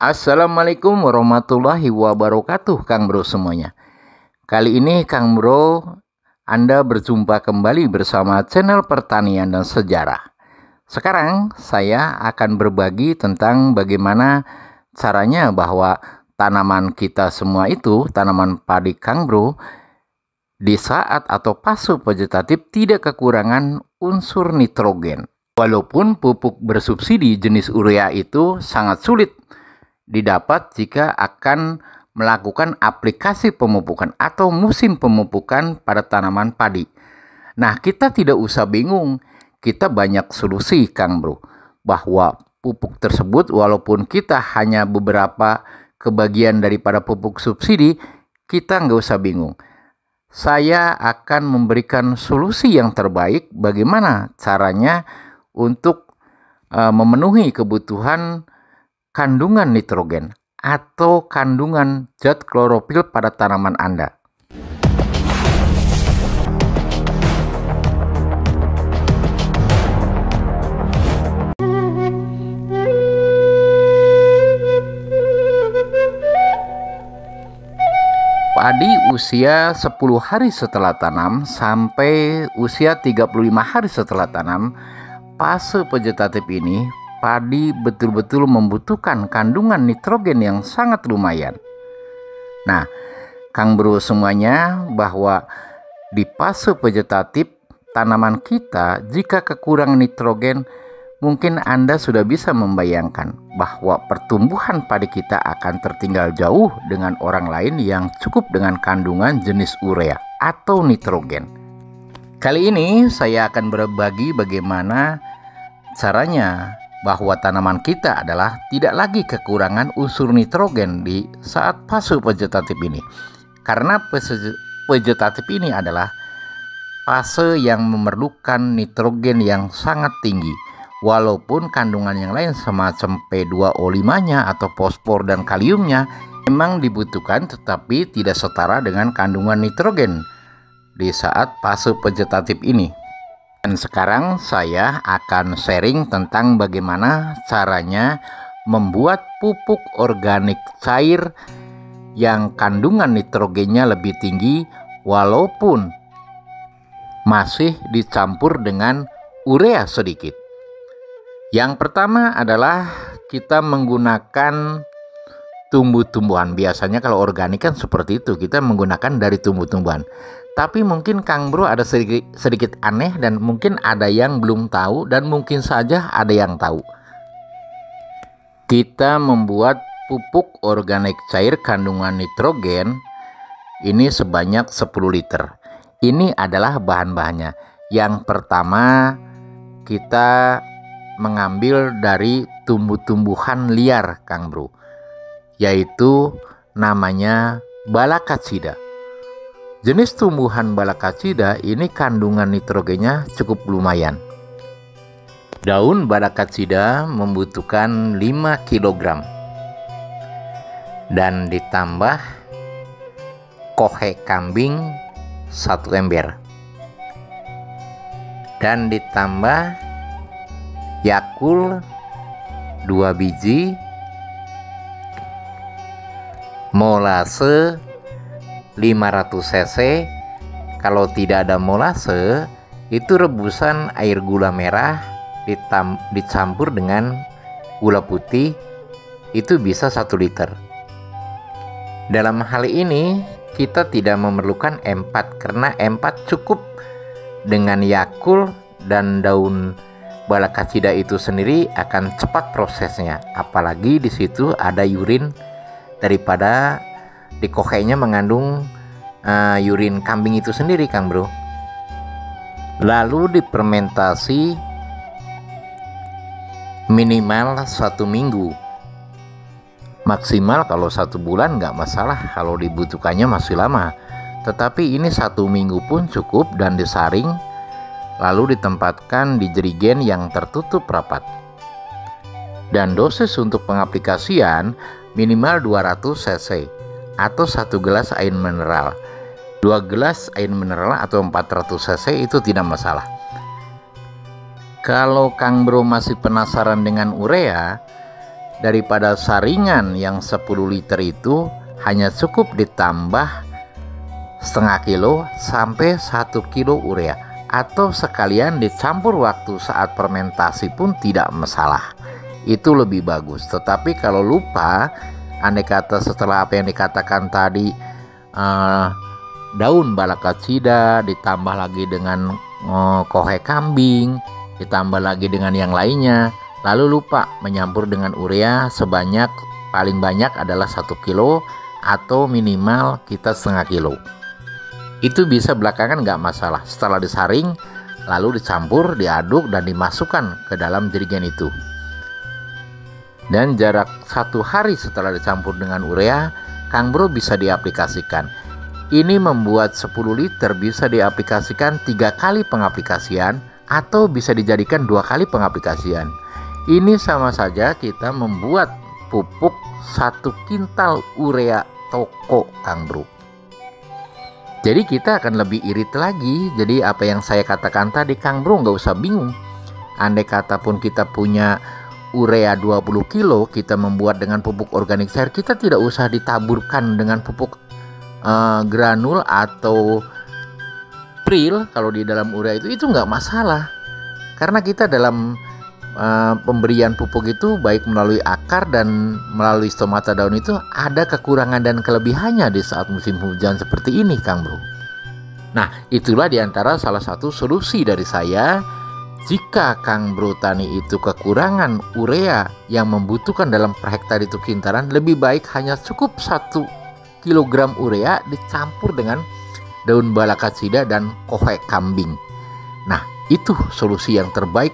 Assalamualaikum warahmatullahi wabarakatuh, Kang Bro semuanya. Kali ini Kang Bro, Anda berjumpa kembali bersama channel Pertanian dan Sejarah. Sekarang saya akan berbagi tentang bagaimana caranya bahwa tanaman kita semua itu, tanaman padi Kang Bro, di saat atau fase vegetatif tidak kekurangan unsur nitrogen. Walaupun pupuk bersubsidi jenis urea itu sangat sulit didapat jika akan melakukan aplikasi pemupukan atau musim pemupukan pada tanaman padi. Nah, kita tidak usah bingung. Kita banyak solusi, Kang Bro, bahwa pupuk tersebut walaupun kita hanya beberapa kebagian daripada pupuk subsidi, kita nggak usah bingung. Saya akan memberikan solusi yang terbaik bagaimana caranya untuk memenuhi kebutuhan kandungan nitrogen atau kandungan zat klorofil pada tanaman Anda. Padi usia 10 hari setelah tanam sampai usia 35 hari setelah tanam, fase vegetatif ini padi betul-betul membutuhkan kandungan nitrogen yang sangat lumayan. Nah, Kang Bro semuanya, bahwa di fase vegetatif tanaman kita jika kekurangan nitrogen, mungkin Anda sudah bisa membayangkan bahwa pertumbuhan padi kita akan tertinggal jauh dengan orang lain yang cukup dengan kandungan jenis urea atau nitrogen. Kali ini saya akan berbagi bagaimana caranya bahwa tanaman kita adalah tidak lagi kekurangan unsur nitrogen di saat fase vegetatif ini. Karena fase vegetatif ini adalah fase yang memerlukan nitrogen yang sangat tinggi. Walaupun kandungan yang lain semacam P2O5-nya atau fosfor dan kaliumnya memang dibutuhkan, tetapi tidak setara dengan kandungan nitrogen di saat fase vegetatif ini. Dan sekarang saya akan sharing tentang bagaimana caranya membuat pupuk organik cair yang kandungan nitrogennya lebih tinggi walaupun masih dicampur dengan urea sedikit. Yang pertama adalah kita menggunakan tumbuh-tumbuhan. Biasanya kalau organik kan seperti itu, kita menggunakan dari tumbuh-tumbuhan. Tapi mungkin Kang Bro ada sedikit aneh dan mungkin ada yang belum tahu dan mungkin saja ada yang tahu. Kita membuat pupuk organik cair kandungan nitrogen ini sebanyak 10 liter. Ini adalah bahan-bahannya. Yang pertama, kita mengambil dari tumbuh-tumbuhan liar, Kang Bro, yaitu namanya Balakacida. Jenis tumbuhan Balakacida ini kandungan nitrogennya cukup lumayan. Daun Balakacida membutuhkan 5 kg dan ditambah kohe kambing 1 ember dan ditambah Yakul 2 biji, molase 500 cc. Kalau tidak ada molase, itu rebusan air gula merah dicampur dengan gula putih, itu bisa 1 liter. Dalam hal ini kita tidak memerlukan M4 karena M4 cukup dengan Yakul dan daun Balakacida itu sendiri akan cepat prosesnya. Apalagi di situ ada urin daripada di kohenya mengandung urin kambing itu sendiri, Kang Bro. Lalu difermentasi minimal 1 minggu. Maksimal kalau 1 bulan nggak masalah, kalau dibutuhkannya masih lama. Tetapi ini 1 minggu pun cukup dan disaring, lalu ditempatkan di jerigen yang tertutup rapat. Dan dosis untuk pengaplikasian minimal 200 cc atau 1 gelas air mineral. 2 gelas air mineral atau 400 cc itu tidak masalah. Kalau Kang Bro masih penasaran dengan urea, daripada saringan yang 10 liter itu hanya cukup ditambah setengah kilo sampai 1 kilo urea, atau sekalian dicampur waktu saat fermentasi pun tidak masalah. Itu lebih bagus. Tetapi kalau lupa, andai kata setelah apa yang dikatakan tadi, daun balakacida ditambah lagi dengan kohe kambing, ditambah lagi dengan yang lainnya, lalu lupa menyampur dengan urea sebanyak paling banyak adalah 1 kilo atau minimal kita setengah kilo. Itu bisa belakangan nggak masalah. Setelah disaring, lalu dicampur, diaduk, dan dimasukkan ke dalam jerigen itu. Dan jarak 1 hari setelah dicampur dengan urea, Kang Bro bisa diaplikasikan. Ini membuat 10 liter bisa diaplikasikan 3 kali pengaplikasian atau bisa dijadikan 2 kali pengaplikasian. Ini sama saja kita membuat pupuk 1 kintal urea toko, Kang Bro. Jadi kita akan lebih irit lagi. Jadi apa yang saya katakan tadi, Kang Bro nggak usah bingung. Andai kata pun kita punya urea 20 kilo, kita membuat dengan pupuk organik cair, kita tidak usah ditaburkan dengan pupuk granul atau pril. Kalau di dalam urea itu nggak masalah. Karena kita dalam pemberian pupuk itu baik melalui akar dan melalui stomata daun itu ada kekurangan dan kelebihannya di saat musim hujan seperti ini, Kang Bro. Nah, itulah diantara salah satu solusi dari saya. Jika Kang Bro tani itu kekurangan urea yang membutuhkan dalam per hektar itu kintaran, lebih baik hanya cukup 1 kilogram urea dicampur dengan daun balakacida dan kohe kambing. Nah, itu solusi yang terbaik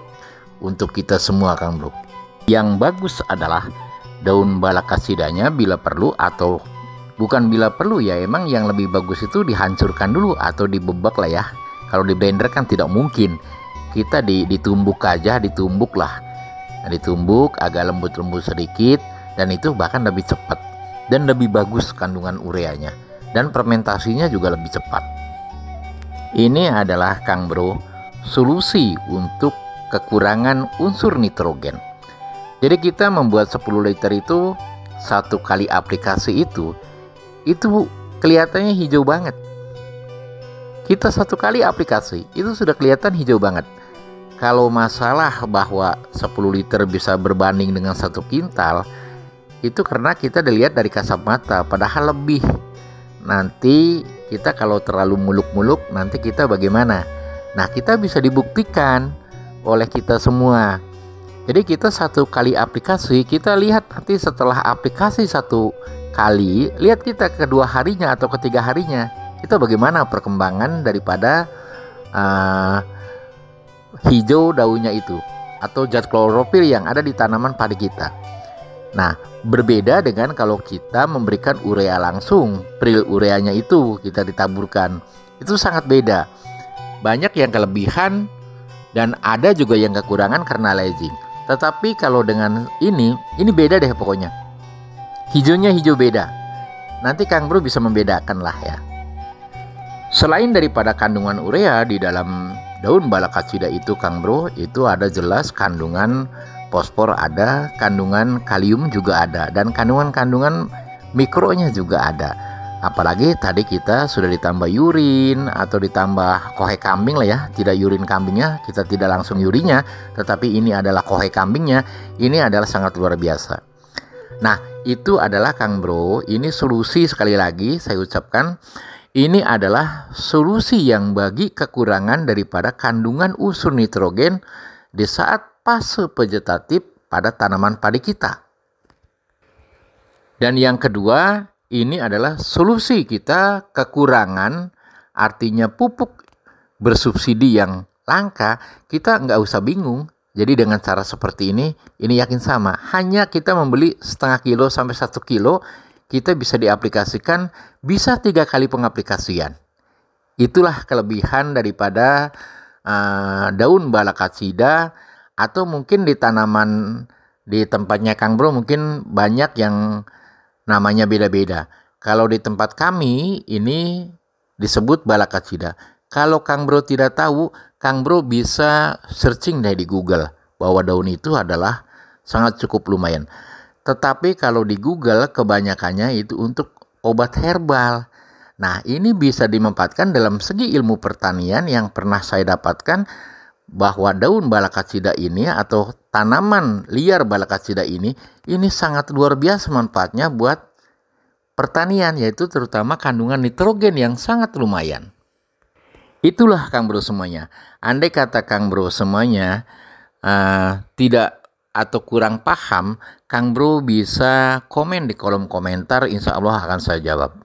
untuk kita semua, Kang Bro. Yang bagus adalah daun balakasidanya bila perlu, atau bukan bila perlu ya, emang yang lebih bagus itu dihancurkan dulu atau dibebak lah ya. Kalau di blender kan tidak mungkin. Kita ditumbuk aja, ditumbuk lah. Nah, ditumbuk agak lembut-lembut sedikit, dan itu bahkan lebih cepat dan lebih bagus kandungan ureanya, dan fermentasinya juga lebih cepat. Ini adalah, Kang Bro, solusi untuk kekurangan unsur nitrogen. Jadi kita membuat 10 liter itu 1 kali aplikasi itu kelihatannya hijau banget. Kita 1 kali aplikasi itu sudah kelihatan hijau banget. Kalau masalah bahwa 10 liter bisa berbanding dengan 1 kintal, itu karena kita dilihat dari kasat mata, padahal lebih. Nanti kita kalau terlalu muluk-muluk, nanti kita bagaimana? Nah, kita bisa dibuktikan oleh kita semua. Jadi kita 1 kali aplikasi, kita lihat nanti setelah aplikasi 1 kali, lihat kita kedua harinya atau ketiga harinya, kita bagaimana perkembangan daripada hijau daunnya itu atau zat klorofil yang ada di tanaman padi kita. Nah, berbeda dengan kalau kita memberikan urea langsung, pril ureanya itu kita ditaburkan, itu sangat beda. Banyak yang kelebihan dan ada juga yang kekurangan karena lazing. Tetapi kalau dengan ini beda deh pokoknya. Hijaunya hijau beda. Nanti Kang Bro bisa membedakan lah ya. Selain daripada kandungan urea di dalam daun balakacida itu, Kang Bro, itu ada jelas kandungan fosfor ada, kandungan kalium juga ada, dan kandungan mikronya juga ada. Apalagi tadi kita sudah ditambah urin atau ditambah kohe kambing lah ya. Tidak urin kambingnya, kita tidak langsung urinya, tetapi ini adalah kohe kambingnya. Ini adalah sangat luar biasa. Nah, itu adalah, Kang Bro, ini solusi, sekali lagi saya ucapkan, ini adalah solusi yang bagi kekurangan daripada kandungan unsur nitrogen di saat fase vegetatif pada tanaman padi kita. Dan yang kedua, ini adalah solusi kita kekurangan, artinya pupuk bersubsidi yang langka, kita nggak usah bingung. Jadi dengan cara seperti ini yakin sama. Hanya kita membeli setengah kilo sampai 1 kilo, kita bisa diaplikasikan, bisa 3 kali pengaplikasian. Itulah kelebihan daripada daun balakacida, atau mungkin di tanaman di tempatnya Kang Bro mungkin banyak yang namanya beda-beda. Kalau di tempat kami ini disebut balakacida. Kalau Kang Bro tidak tahu, Kang Bro bisa searching deh di Google bahwa daun itu adalah sangat cukup lumayan. Tetapi kalau di Google kebanyakannya itu untuk obat herbal. Nah, ini bisa dimanfaatkan dalam segi ilmu pertanian yang pernah saya dapatkan, bahwa daun balakasida ini atau tanaman liar balakasida ini sangat luar biasa manfaatnya buat pertanian, yaitu terutama kandungan nitrogen yang sangat lumayan. Itulah Kang Bro semuanya. Andai kata Kang Bro semuanya tidak atau kurang paham, Kang Bro bisa komen di kolom komentar, insya Allah akan saya jawab.